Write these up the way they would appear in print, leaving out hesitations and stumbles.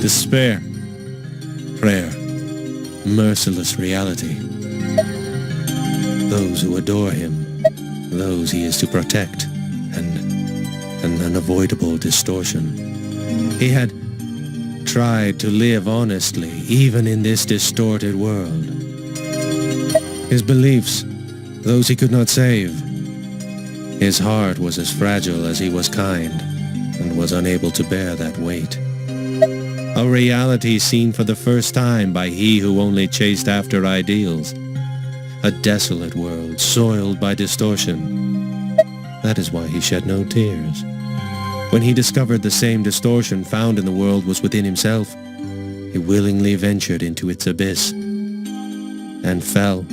Despair, prayer, merciless reality. Those who adore him, those he is to protect, and an unavoidable distortion. He had tried to live honestly, even in this distorted world. His beliefs, those he could not save. His heart was as fragile as he was kind, and was unable to bear that weight. A reality seen for the first time by he who only chased after ideals. A desolate world soiled by distortion. That is why he shed no tears. When he discovered the same distortion found in the world was within himself, he willingly ventured into its abyss and fell,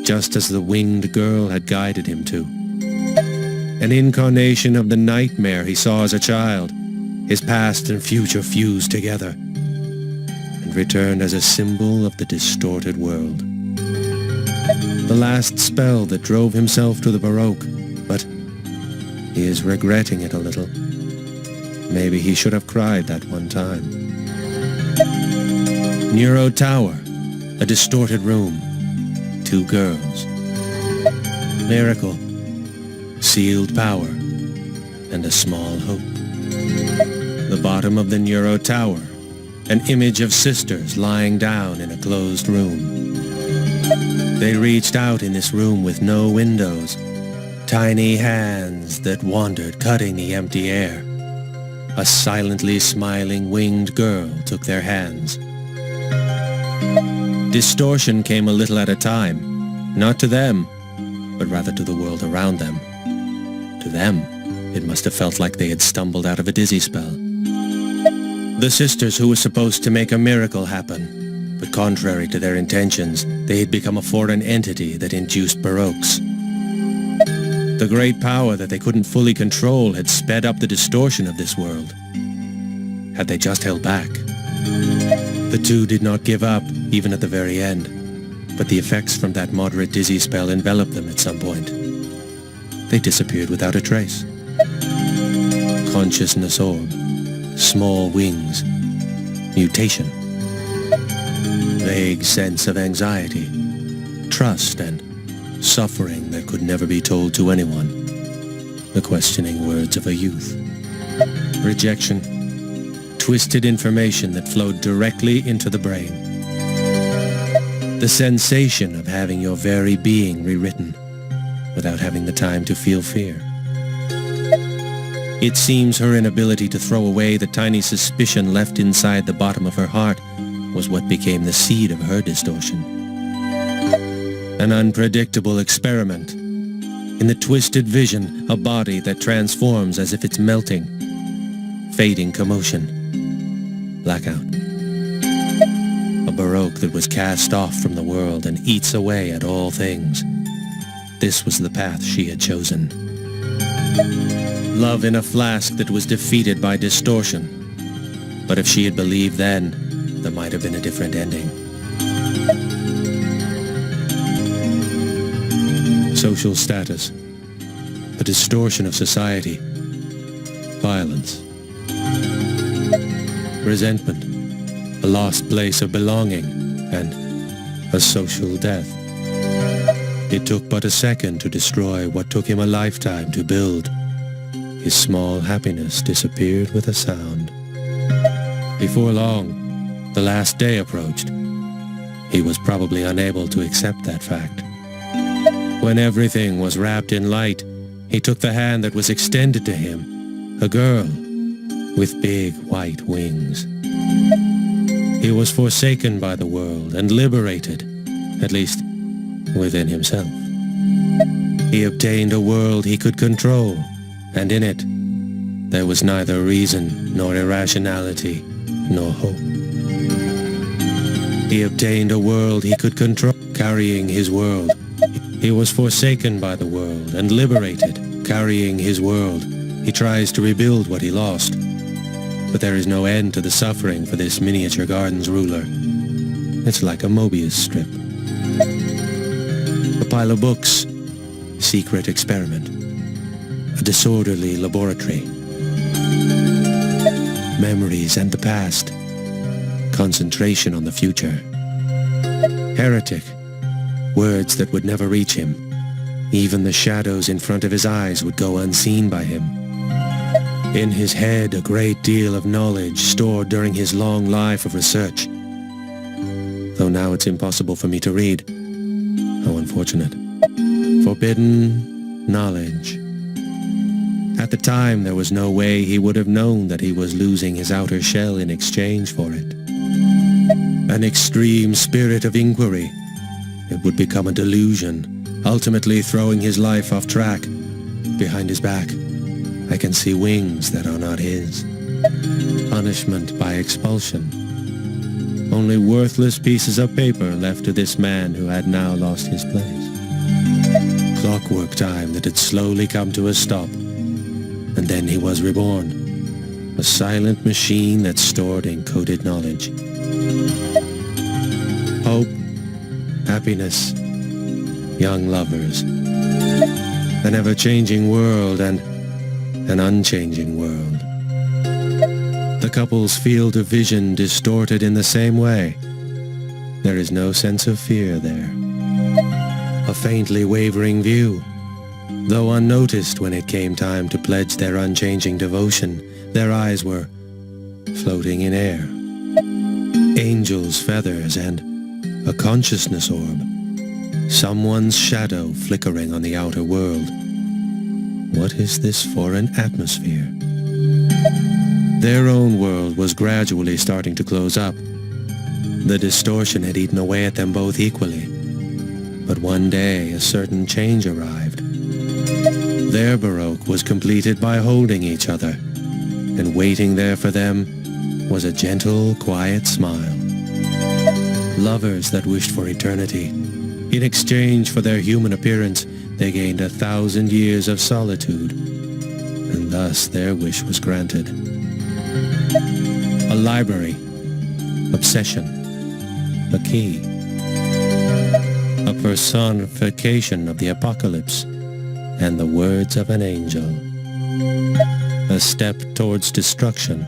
just as the winged girl had guided him to. An incarnation of the nightmare he saw as a child, his past and future fused together, and returned as a symbol of the distorted world. The last spell that drove himself to the Baroque, but he is regretting it a little. Maybe he should have cried that one time. Neuro Tower, a distorted room, 2 girls. Miracle, sealed power, and a small hope. The bottom of the Neuro Tower, an image of sisters lying down in a closed room. They reached out in this room with no windows, tiny hands that wandered cutting the empty air. A silently smiling winged girl took their hands. Distortion came a little at a time, not to them, but rather to the world around them. To them, it must have felt like they had stumbled out of a dizzy spell. The sisters who were supposed to make a miracle happen, but contrary to their intentions, they had become a foreign entity that induced Baroques. The great power that they couldn't fully control had sped up the distortion of this world. Had they just held back? The 2 did not give up, even at the very end, but the effects from that moderate dizzy spell enveloped them at some point. They disappeared without a trace. Consciousness orb, small wings, mutation, vague sense of anxiety, trust, and suffering that could never be told to anyone. The questioning words of a youth. Rejection. Twisted information that flowed directly into the brain. The sensation of having your very being rewritten without having the time to feel fear. It seems her inability to throw away the tiny suspicion left inside the bottom of her heart was what became the seed of her distortion. An unpredictable experiment. In the twisted vision, a body that transforms as if it's melting. Fading commotion. Blackout. A Baroque that was cast off from the world and eats away at all things. This was the path she had chosen. Love in a flask that was defeated by distortion. But if she had believed then, there might have been a different ending. Social status, the distortion of society, violence, resentment, a lost place of belonging, and a social death. It took but a second to destroy what took him a lifetime to build. His small happiness disappeared with a sound. Before long, the last day approached. He was probably unable to accept that fact. When everything was wrapped in light, he took the hand that was extended to him, a girl with big white wings. He was forsaken by the world and liberated, at least within himself. He obtained a world he could control, and in it, there was neither reason nor irrationality nor hope. He obtained a world he could control, carrying his world. He was forsaken by the world and liberated, carrying his world. He tries to rebuild what he lost. But there is no end to the suffering for this miniature gardens ruler. It's like a Mobius strip. A pile of books, secret experiment, a disorderly laboratory. Memories and the past, concentration on the future. Heretic, words that would never reach him. Even the shadows in front of his eyes would go unseen by him. In his head, a great deal of knowledge stored during his long life of research. Though now it's impossible for me to read. How unfortunate. Forbidden knowledge. At the time, there was no way he would have known that he was losing his outer shell in exchange for it. An extreme spirit of inquiry. It would become a delusion, ultimately throwing his life off track. Behind his back, I can see wings that are not his. Punishment by expulsion. Only worthless pieces of paper left to this man who had now lost his place. Clockwork time that had slowly come to a stop. And then he was reborn. A silent machine that stored encoded knowledge. Hope, happiness, young lovers. An ever-changing world and an unchanging world. The couple's field of vision distorted in the same way. There is no sense of fear there. A faintly wavering view. Though unnoticed when it came time to pledge their unchanging devotion, their eyes were floating in air. Angels' feathers and a consciousness orb. Someone's shadow flickering on the outer world. What is this foreign atmosphere? Their own world was gradually starting to close up. The distortion had eaten away at them both equally. But one day a certain change arrived. Their Baroque was completed by holding each other, and waiting there for them was a gentle, quiet smile. Lovers that wished for eternity. In exchange for their human appearance, they gained 1,000 years of solitude, and thus their wish was granted. A library, obsession, a key, a personification of the apocalypse, and the words of an angel. A step towards destruction.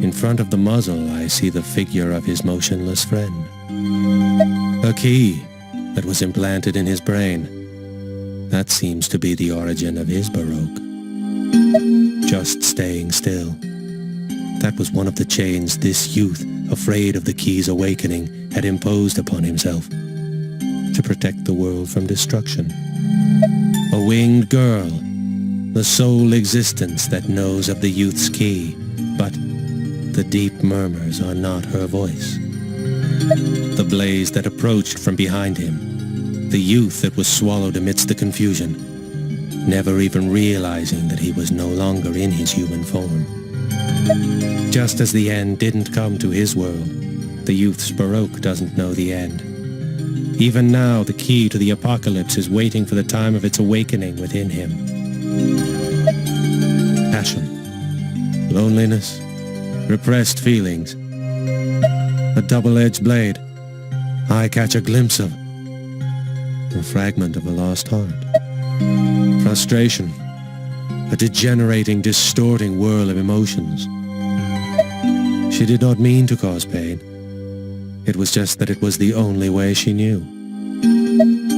In front of the muzzle, I see the figure of his motionless friend. A key that was implanted in his brain. That seems to be the origin of his Baroque. Just staying still. That was one of the chains this youth, afraid of the key's awakening, had imposed upon himself to protect the world from destruction. A winged girl, the sole existence that knows of the youth's key, but the deep murmurs are not her voice. The blaze that approached from behind him, the youth that was swallowed amidst the confusion, never even realizing that he was no longer in his human form. Just as the end didn't come to his world, the youth's Baroque doesn't know the end. Even now, the key to the apocalypse is waiting for the time of its awakening within him. Passion, loneliness, repressed feelings. A double-edged blade. I catch a glimpse of a fragment of a lost heart. Frustration, a degenerating, distorting whirl of emotions. She did not mean to cause pain. It was just that it was the only way she knew.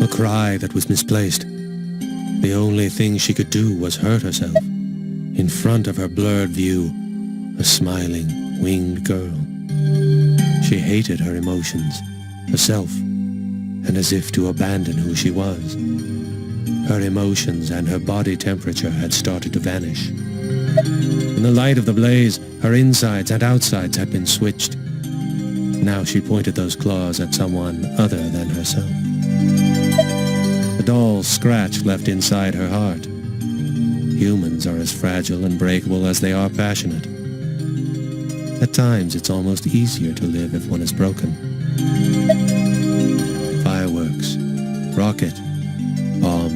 A cry that was misplaced. The only thing she could do was hurt herself. In front of her blurred view, a smiling, winged girl. She hated her emotions, herself, and as if to abandon who she was. Her emotions and her body temperature had started to vanish. In the light of the blaze, her insides and outsides had been switched. Now she pointed those claws at someone other than herself. A dull scratch left inside her heart. Humans are as fragile and breakable as they are passionate. At times, it's almost easier to live if one is broken. Fireworks, rocket, bomb,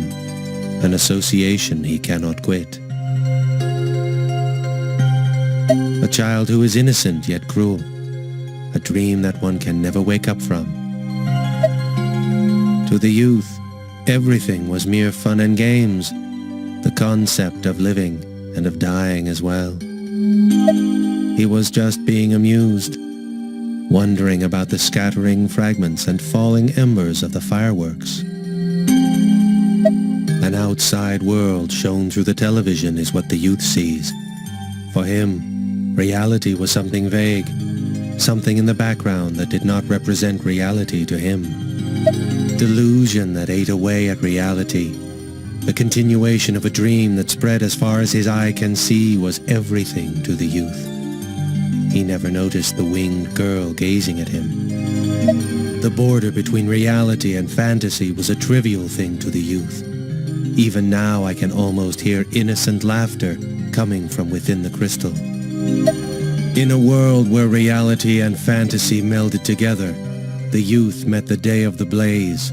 an association he cannot quit. A child who is innocent yet cruel. A dream that one can never wake up from. To the youth, everything was mere fun and games, the concept of living and of dying as well. He was just being amused, wondering about the scattering fragments and falling embers of the fireworks. An outside world shown through the television is what the youth sees. For him, reality was something vague, something in the background that did not represent reality to him. Delusion that ate away at reality. The continuation of a dream that spread as far as his eye can see was everything to the youth. He never noticed the winged girl gazing at him. The border between reality and fantasy was a trivial thing to the youth. Even now I can almost hear innocent laughter coming from within the crystal. In a world where reality and fantasy melded together, the youth met the day of the blaze.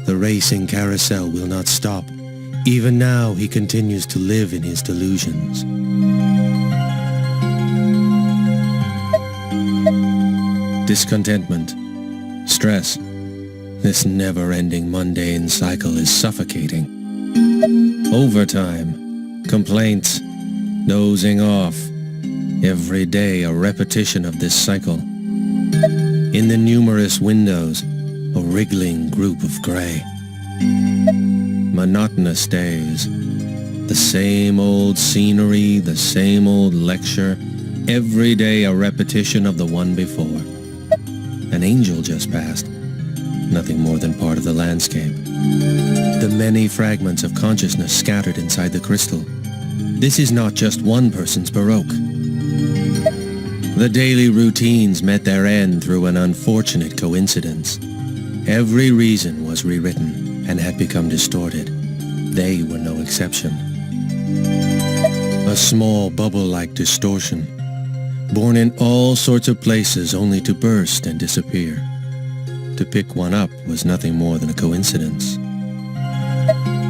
The racing carousel will not stop. Even now he continues to live in his delusions. Discontentment, stress. This never-ending mundane cycle is suffocating. Overtime, complaints, dozing off. Every day a repetition of this cycle. In the numerous windows, a wriggling group of gray. Monotonous days. The same old scenery, the same old lecture. Every day a repetition of the one before. An angel just passed. Nothing more than part of the landscape. The many fragments of consciousness scattered inside the crystal. This is not just one person's Baroque. The daily routines met their end through an unfortunate coincidence. Every reason was rewritten and had become distorted. They were no exception. A small bubble-like distortion, born in all sorts of places only to burst and disappear. To pick one up was nothing more than a coincidence.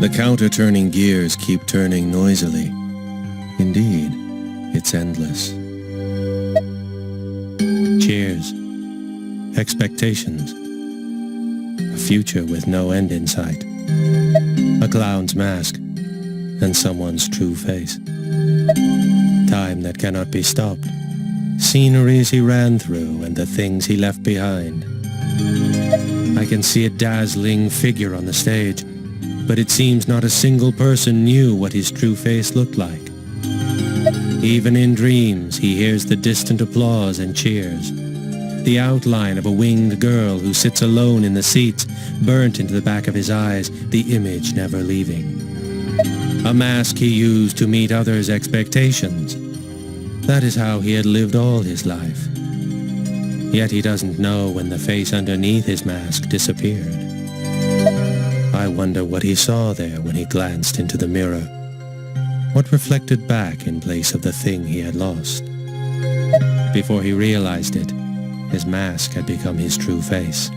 The counter-turning gears keep turning noisily. Indeed, it's endless. Cheers. Expectations. A future with no end in sight. A clown's mask and someone's true face. Time that cannot be stopped. Sceneries he ran through and the things he left behind. I can see a dazzling figure on the stage, but it seems not a single person knew what his true face looked like. Even in dreams, he hears the distant applause and cheers. The outline of a winged girl who sits alone in the seats, burnt into the back of his eyes, the image never leaving. A mask he used to meet others' expectations. That is how he had lived all his life. Yet he doesn't know when the face underneath his mask disappeared. I wonder what he saw there when he glanced into the mirror. What reflected back in place of the thing he had lost? Before he realized it, his mask had become his true face.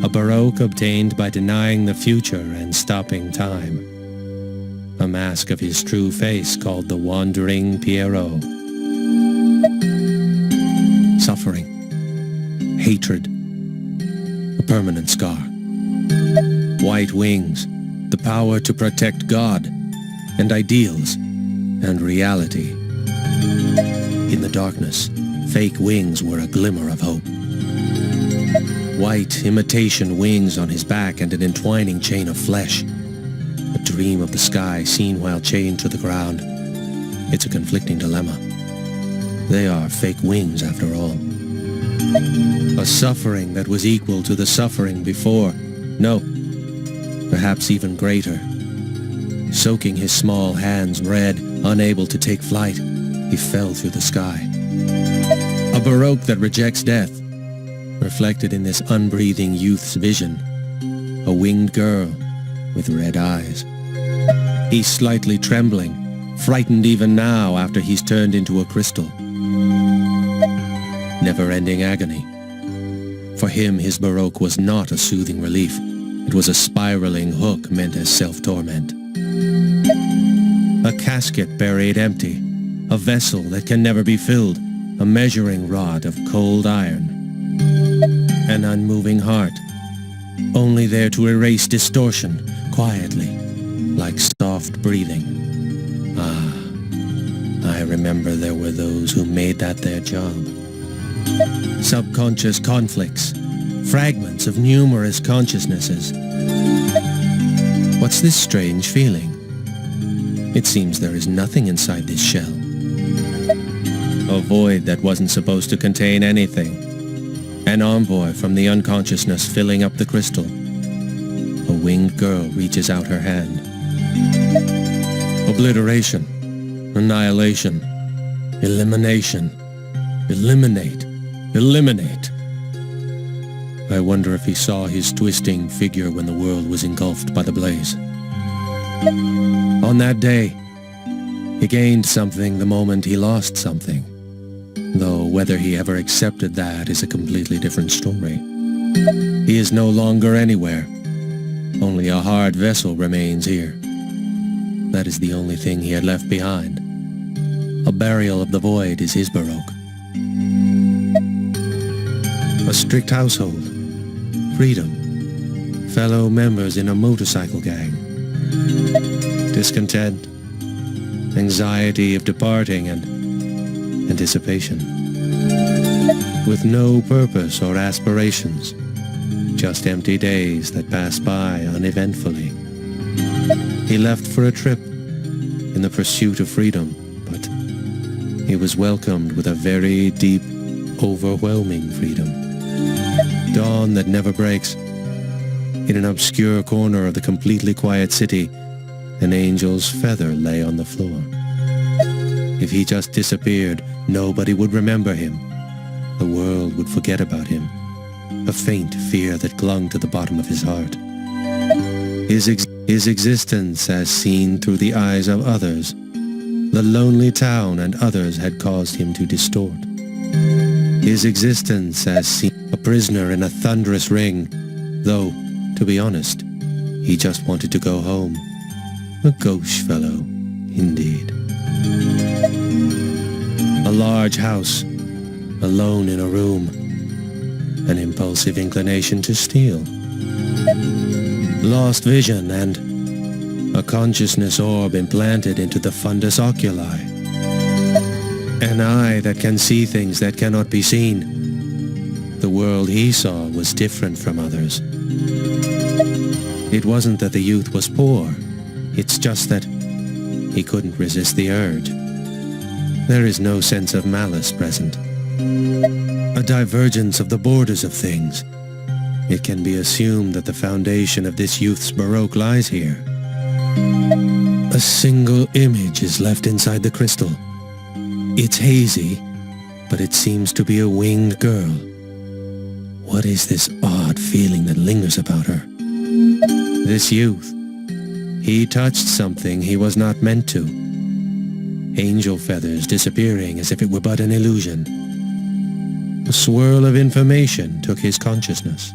A Baroque obtained by denying the future and stopping time. A mask of his true face called the Wandering Pierrot. Suffering. Hatred. A permanent scar. White wings. The power to protect God and ideals and reality. In the darkness, fake wings were a glimmer of hope. White imitation wings on his back and an entwining chain of flesh. A dream of the sky seen while chained to the ground. It's a conflicting dilemma. They are fake wings after all. A suffering that was equal to the suffering before. No, perhaps even greater. Soaking his small hands red, unable to take flight, he fell through the sky. A Baroque that rejects death, reflected in this unbreathing youth's vision. A winged girl with red eyes. He's slightly trembling, frightened even now after he's turned into a crystal. Never-ending agony. For him, his Baroque was not a soothing relief. It was a spiraling hook meant as self-torment. A casket buried empty, a vessel that can never be filled, a measuring rod of cold iron. An unmoving heart, only there to erase distortion, quietly, like soft breathing. Ah, I remember there were those who made that their job. Subconscious conflicts, fragments of numerous consciousnesses. What's this strange feeling? It seems there is nothing inside this shell. A void that wasn't supposed to contain anything. An envoy from the unconsciousness filling up the crystal. A winged girl reaches out her hand. Obliteration, annihilation, elimination, eliminate, eliminate. I wonder if he saw his twisting figure when the world was engulfed by the blaze. On that day, he gained something the moment he lost something, though whether he ever accepted that is a completely different story. He is no longer anywhere. Only a hard vessel remains here. That is the only thing he had left behind. A burial of the void is his Baroque. A strict household, freedom, fellow members in a motorcycle gang, discontent, anxiety of departing, and anticipation. With no purpose or aspirations, just empty days that pass by uneventfully. He left for a trip in the pursuit of freedom, but he was welcomed with a very deep, overwhelming freedom. Dawn that never breaks. In an obscure corner of the completely quiet city, an angel's feather lay on the floor. If he just disappeared, nobody would remember him. The world would forget about him. A faint fear that clung to the bottom of his heart. His existence as seen through the eyes of others. The lonely town and others had caused him to distort. His existence as seen a prisoner in a thunderous ring, though, to be honest, he just wanted to go home. A gauche fellow, indeed. A large house, alone in a room, an impulsive inclination to steal. Lost vision and a consciousness orb implanted into the fundus oculi. An eye that can see things that cannot be seen. The world he saw was different from others. It wasn't that the youth was poor. It's just that he couldn't resist the urge. There is no sense of malice present. A divergence of the borders of things. It can be assumed that the foundation of this youth's Baroque lies here. A single image is left inside the crystal. It's hazy, but it seems to be a winged girl. What is this odd feeling that lingers about her? This youth. He touched something he was not meant to. Angel feathers disappearing as if it were but an illusion. A swirl of information took his consciousness.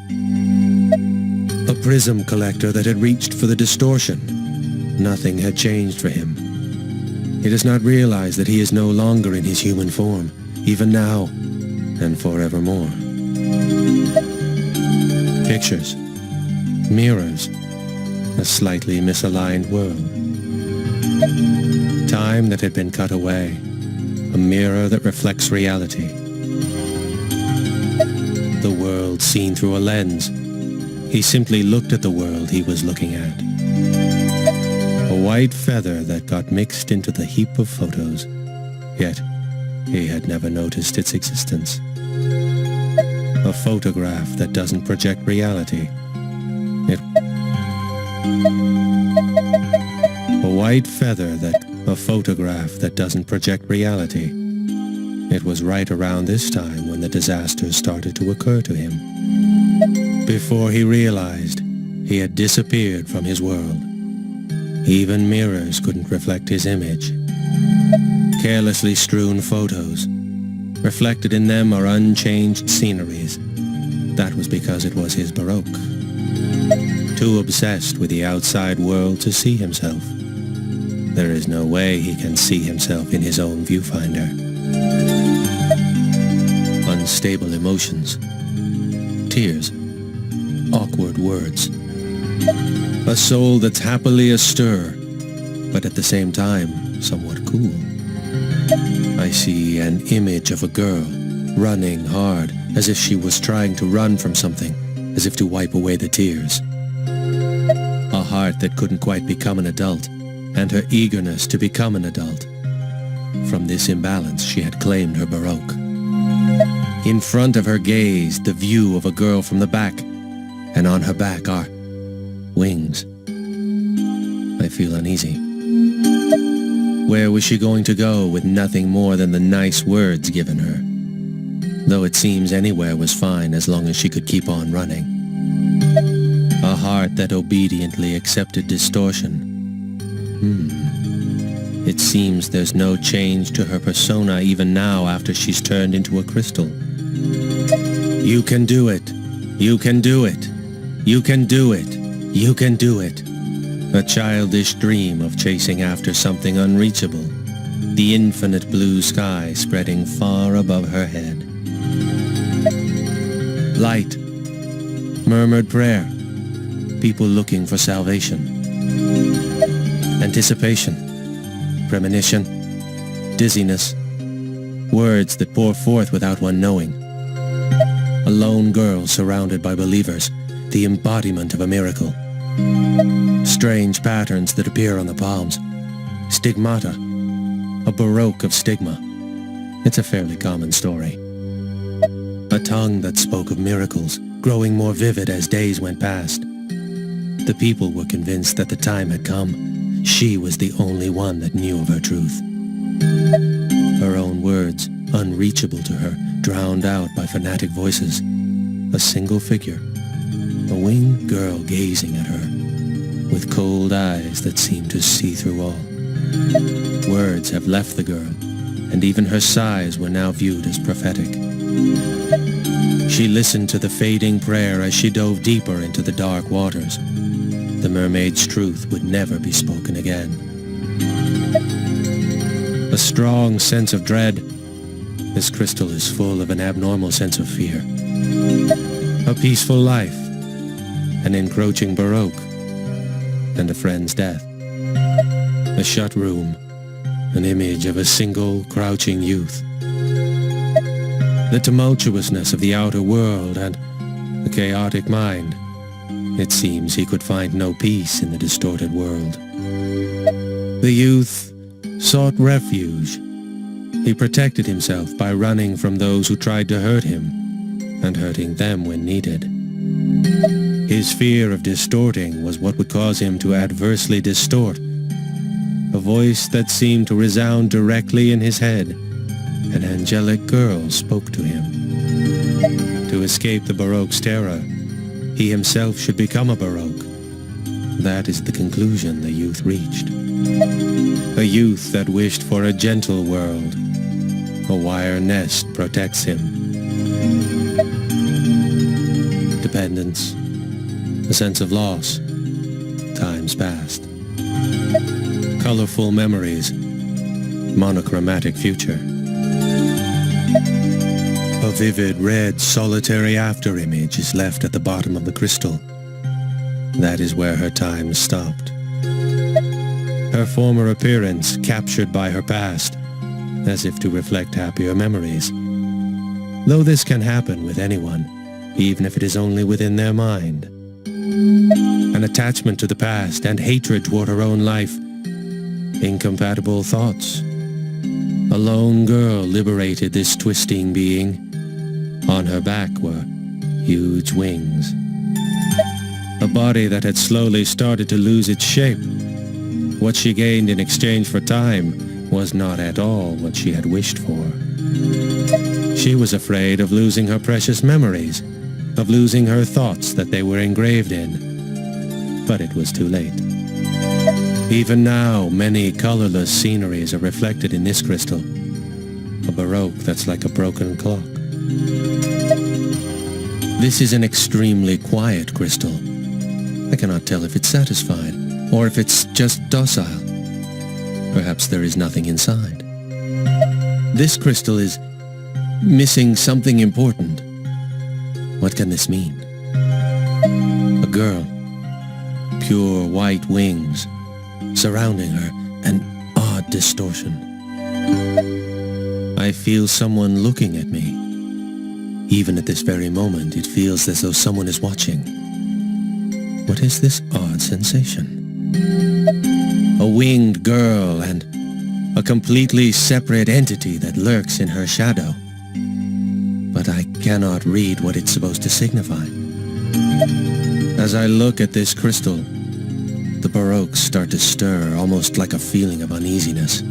A prism collector that had reached for the distortion. Nothing had changed for him. He does not realize that he is no longer in his human form, even now and forevermore. Pictures, mirrors, a slightly misaligned world. Time that had been cut away, a mirror that reflects reality. The world seen through a lens. He simply looked at the world he was looking at. A white feather that got mixed into the heap of photos, yet he had never noticed its existence. A photograph that doesn't project reality. A photograph that doesn't project reality. It was right around this time when the disaster started to occur to him. Before he realized, he had disappeared from his world. Even mirrors couldn't reflect his image. Carelessly strewn photos. Reflected in them are unchanged sceneries. That was because it was his Baroque. Too obsessed with the outside world to see himself. There is no way he can see himself in his own viewfinder. Unstable emotions. Tears. Awkward words. A soul that's happily astir, but at the same time, somewhat cool. I see an image of a girl, running hard, as if she was trying to run from something, as if to wipe away the tears. A heart that couldn't quite become an adult, and her eagerness to become an adult. From this imbalance she had claimed her Baroque. In front of her gazed the view of a girl from the back, and on her back are wings. I feel uneasy. Where was she going to go with nothing more than the nice words given her? Though it seems anywhere was fine as long as she could keep on running. A heart that obediently accepted distortion. It seems there's no change to her persona even now after she's turned into a crystal. You can do it. You can do it. You can do it. You can do it. A childish dream of chasing after something unreachable. The infinite blue sky spreading far above her head. Light. Murmured prayer. People looking for salvation. Anticipation. Premonition. Dizziness. Words that pour forth without one knowing. A lone girl surrounded by believers. The embodiment of a miracle. Strange patterns that appear on the palms. Stigmata. A Baroque of stigma. It's a fairly common story. A tongue that spoke of miracles, growing more vivid as days went past. The people were convinced that the time had come. She was the only one that knew of her truth. Her own words, unreachable to her, drowned out by fanatic voices. A single figure. A winged girl gazing at her, with cold eyes that seemed to see through all. Words have left the girl, and even her sighs were now viewed as prophetic. She listened to the fading prayer as she dove deeper into the dark waters. The mermaid's truth would never be spoken again. A strong sense of dread. This crystal is full of an abnormal sense of fear. A peaceful life. An encroaching Baroque. And a friend's death. A shut room. An image of a single crouching youth. The tumultuousness of the outer world and the chaotic mind. It seems he could find no peace in the distorted world. The youth sought refuge. He protected himself by running from those who tried to hurt him and hurting them when needed. His fear of distorting was what would cause him to adversely distort. A voice that seemed to resound directly in his head. An angelic girl spoke to him. To escape the Baroque's terror, he himself should become a Baroque. That is the conclusion the youth reached. A youth that wished for a gentle world. A wire nest protects him. Dependence. A sense of loss. Times past. Colorful memories. Monochromatic future. A vivid red solitary afterimage is left at the bottom of the crystal. That is where her time stopped. Her former appearance captured by her past, as if to reflect happier memories. Though this can happen with anyone, even if it is only within their mind. An attachment to the past and hatred toward her own life. Incompatible thoughts. A lone girl liberated this twisting being. On her back were huge wings. A body that had slowly started to lose its shape. What she gained in exchange for time was not at all what she had wished for. She was afraid of losing her precious memories, of losing her thoughts that they were engraved in. But it was too late. Even now, many colorless sceneries are reflected in this crystal. A Baroque that's like a broken clock. This is an extremely quiet crystal. I cannot tell if it's satisfied, or if it's just docile. Perhaps there is nothing inside. This crystal is missing something important. What can this mean? A girl. Pure white wings. Surrounding her, an odd distortion. I feel someone looking at me, Even at this very moment, it feels as though someone is watching. What is this odd sensation? A winged girl and a completely separate entity that lurks in her shadow. But I cannot read what it's supposed to signify. As I look at this crystal, the Baroques start to stir, almost like a feeling of uneasiness.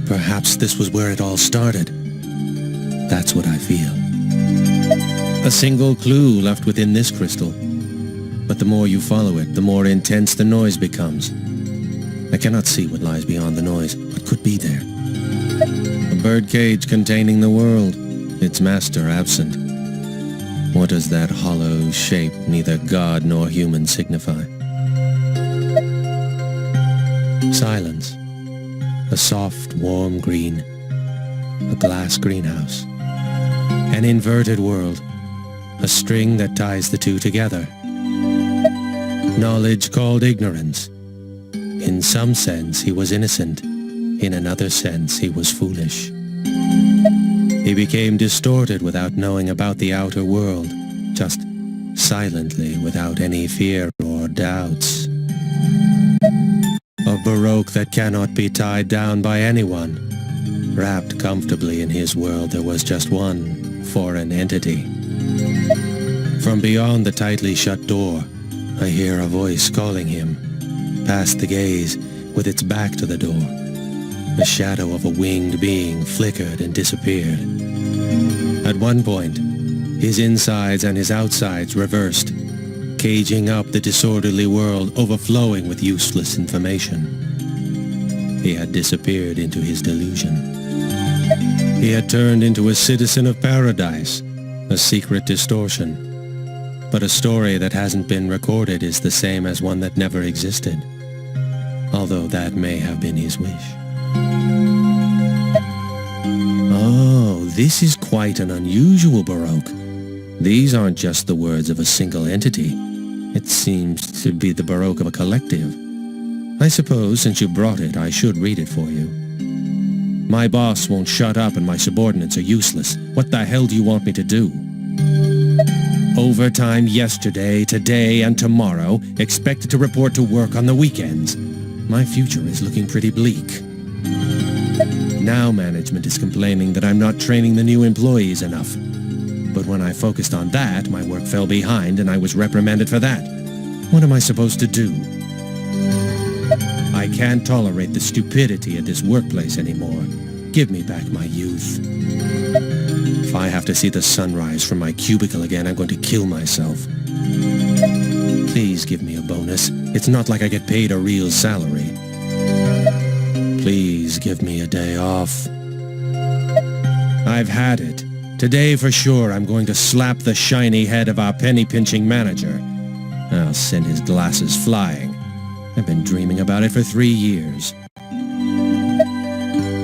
Perhaps this was where it all started. That's what I feel. A single clue left within this crystal. But the more you follow it, the more intense the noise becomes. I cannot see what lies beyond the noise. What could be there? A birdcage containing the world, its master absent. What does that hollow shape, neither god nor human, signify? Silence. A soft, warm green. A glass greenhouse. An inverted world. A string that ties the two together. Knowledge called ignorance. In some sense, he was innocent. In another sense, he was foolish. He became distorted without knowing about the outer world, just silently without any fear or doubts. A Baroque that cannot be tied down by anyone. Wrapped comfortably in his world, there was just one foreign entity. From beyond the tightly shut door, I hear a voice calling him. Past the gaze, with its back to the door, the shadow of a winged being flickered and disappeared. At one point, his insides and his outsides reversed, caging up the disorderly world overflowing with useless information. He had disappeared into his delusion. He had turned into a citizen of paradise, a secret distortion. But a story that hasn't been recorded is the same as one that never existed, although that may have been his wish. Oh, this is quite an unusual Baroque. These aren't just the words of a single entity. It seems to be the Baroque of a collective. I suppose since you brought it, I should read it for you. My boss won't shut up and my subordinates are useless. What the hell do you want me to do? Overtime yesterday, today, and tomorrow. Expected to report to work on the weekends. My future is looking pretty bleak. Now management is complaining that I'm not training the new employees enough. But when I focused on that, my work fell behind and I was reprimanded for that. What am I supposed to do? I can't tolerate the stupidity at this workplace anymore. Give me back my youth. If I have to see the sunrise from my cubicle again, I'm going to kill myself. Please give me a bonus. It's not like I get paid a real salary. Please give me a day off. I've had it. Today for sure I'm going to slap the shiny head of our penny-pinching manager. I'll send his glasses flying. I've been dreaming about it for 3 years.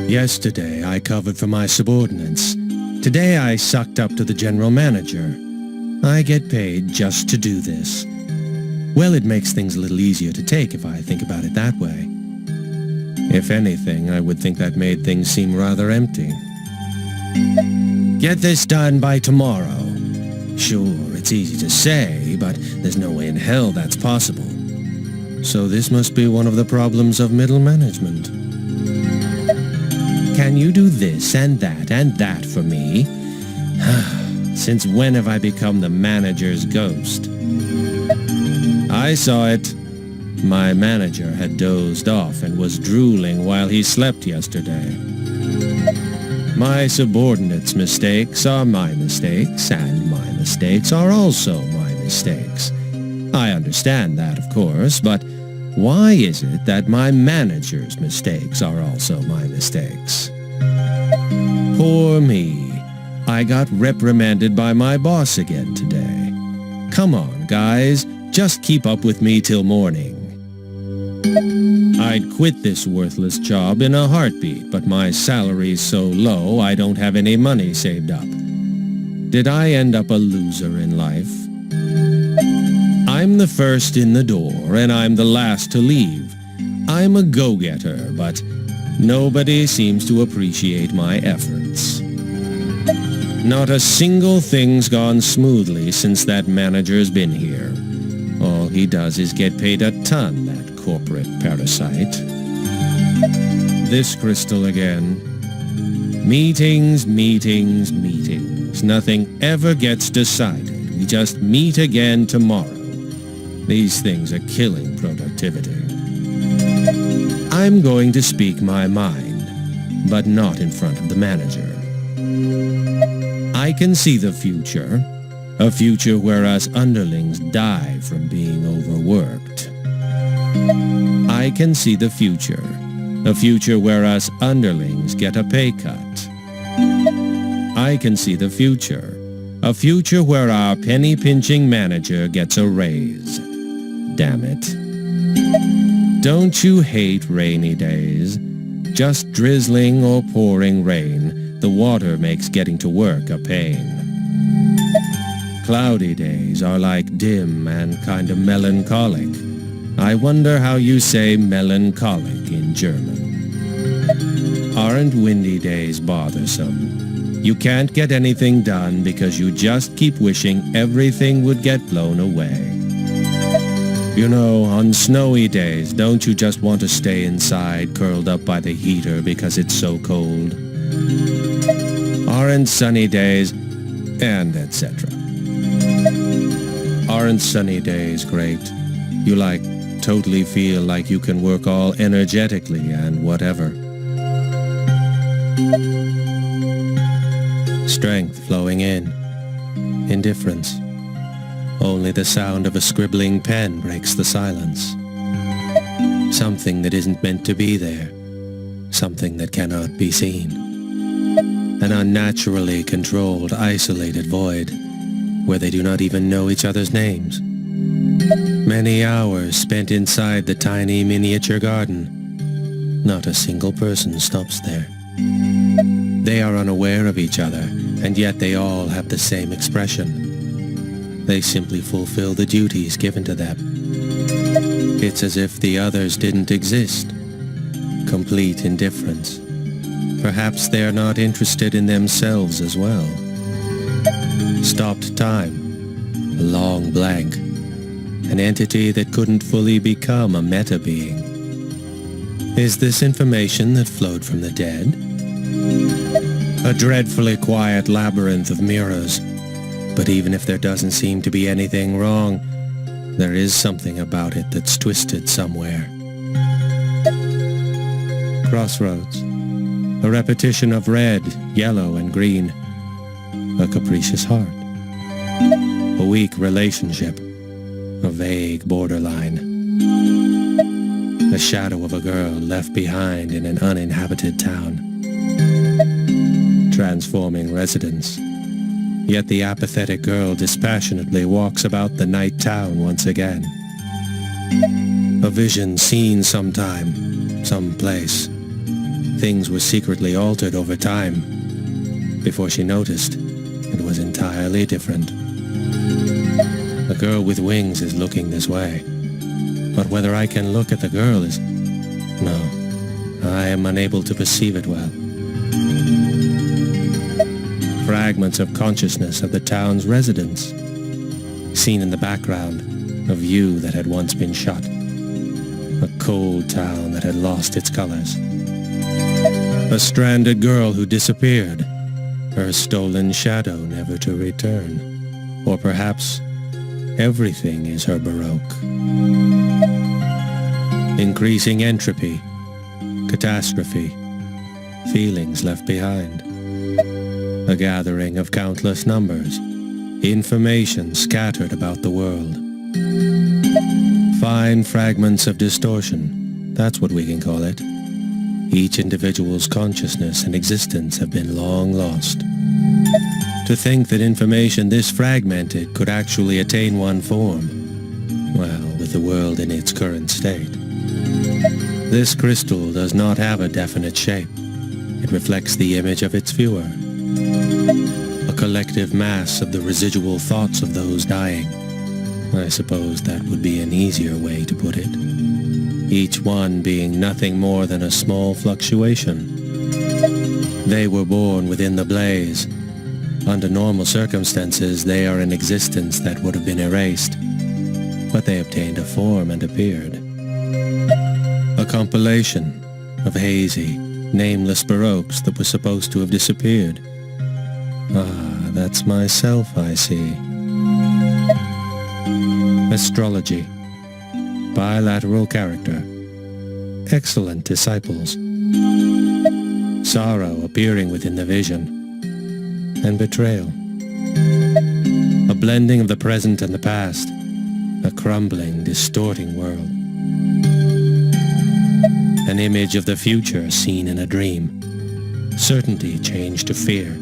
Yesterday I covered for my subordinates. Today I sucked up to the general manager. I get paid just to do this. Well, it makes things a little easier to take if I think about it that way. If anything, I would think that made things seem rather empty. Get this done by tomorrow. Sure, it's easy to say, but there's no way in hell that's possible. So this must be one of the problems of middle management. Can you do this and that for me? Since when have I become the manager's ghost? I saw it. My manager had dozed off and was drooling while he slept yesterday. My subordinates' mistakes are my mistakes, and my mistakes are also my mistakes. I understand that, of course, but why is it that my manager's mistakes are also my mistakes? Poor me. I got reprimanded by my boss again today. Come on, guys. Just keep up with me till morning. I'd quit this worthless job in a heartbeat, but my salary's so low I don't have any money saved up. Did I end up a loser in life? I'm the first in the door, and I'm the last to leave. I'm a go-getter, but nobody seems to appreciate my efforts. Not a single thing's gone smoothly since that manager's been here. All he does is get paid a ton, that corporate parasite. This crystal again. Meetings, meetings, meetings. Nothing ever gets decided. We just meet again tomorrow. These things are killing productivity. I'm going to speak my mind, but not in front of the manager. I can see the future, a future where us underlings die from being overworked. I can see the future, a future where us underlings get a pay cut. I can see the future, a future where our penny-pinching manager gets a raise. Damn it. Don't you hate rainy days? Just drizzling or pouring rain, the water makes getting to work a pain. Cloudy days are like dim and kind of melancholic. I wonder how you say melancholic in German. Aren't windy days bothersome? You can't get anything done because you just keep wishing everything would get blown away. You know, on snowy days, don't you just want to stay inside, curled up by the heater because it's so cold? Aren't sunny days, and etc. Aren't sunny days great? You totally feel like you can work all energetically and whatever. Strength flowing in. Indifference. Only the sound of a scribbling pen breaks the silence. Something that isn't meant to be there. Something that cannot be seen. An unnaturally controlled, isolated void, where they do not even know each other's names. Many hours spent inside the tiny miniature garden. Not a single person stops there. They are unaware of each other, and yet they all have the same expression. They simply fulfill the duties given to them. It's as if the others didn't exist. Complete indifference. Perhaps they are not interested in themselves as well. Stopped time. A long blank. An entity that couldn't fully become a meta-being. Is this information that flowed from the dead? A dreadfully quiet labyrinth of mirrors. But even if there doesn't seem to be anything wrong, there is something about it that's twisted somewhere. Crossroads. A repetition of red, yellow, and green. A capricious heart. A weak relationship. A vague borderline. The shadow of a girl left behind in an uninhabited town. Transforming residence. Yet the apathetic girl dispassionately walks about the night town once again. A vision seen sometime, someplace. Things were secretly altered over time. Before she noticed, it was entirely different. The girl with wings is looking this way. But whether I can look at the girl is... No, I am unable to perceive it well. Fragments of consciousness of the town's residents. Seen in the background, a view that had once been shut. A cold town that had lost its colors. A stranded girl who disappeared. Her stolen shadow never to return. Or perhaps everything is her Baroque. Increasing entropy. Catastrophe. Feelings left behind. A gathering of countless numbers, information scattered about the world. Fine fragments of distortion, that's what we can call it. Each individual's consciousness and existence have been long lost. To think that information this fragmented could actually attain one form, well, with the world in its current state. This crystal does not have a definite shape. It reflects the image of its viewer. A collective mass of the residual thoughts of those dying. I suppose that would be an easier way to put it. Each one being nothing more than a small fluctuation. They were born within the blaze, Under normal circumstances, they are an existence that would have been erased, but they obtained a form and appeared. A compilation of hazy, nameless Baroques that were supposed to have disappeared. Ah, that's myself, I see. Astrology. Bilateral character. Excellent disciples. Sorrow appearing within the vision. And betrayal. A blending of the present and the past. A crumbling, distorting world. An image of the future seen in a dream. Certainty changed to fear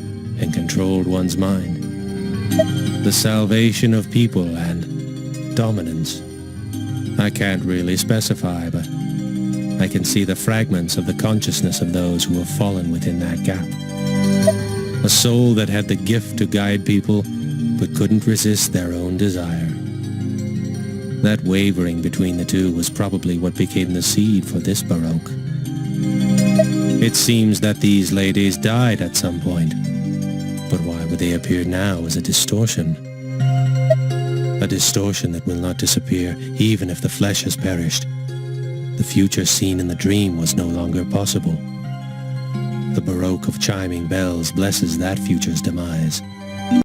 and controlled one's mind. The salvation of people and dominance. I can't really specify, but I can see the fragments of the consciousness of those who have fallen within that gap. A soul that had the gift to guide people, but couldn't resist their own desire. That wavering between the two was probably what became the seed for this Baroque. It seems that these ladies died at some point, but why would they appear now as a distortion? A distortion that will not disappear even if the flesh has perished. The future seen in the dream was no longer possible. The Baroque of chiming bells blesses that future's demise.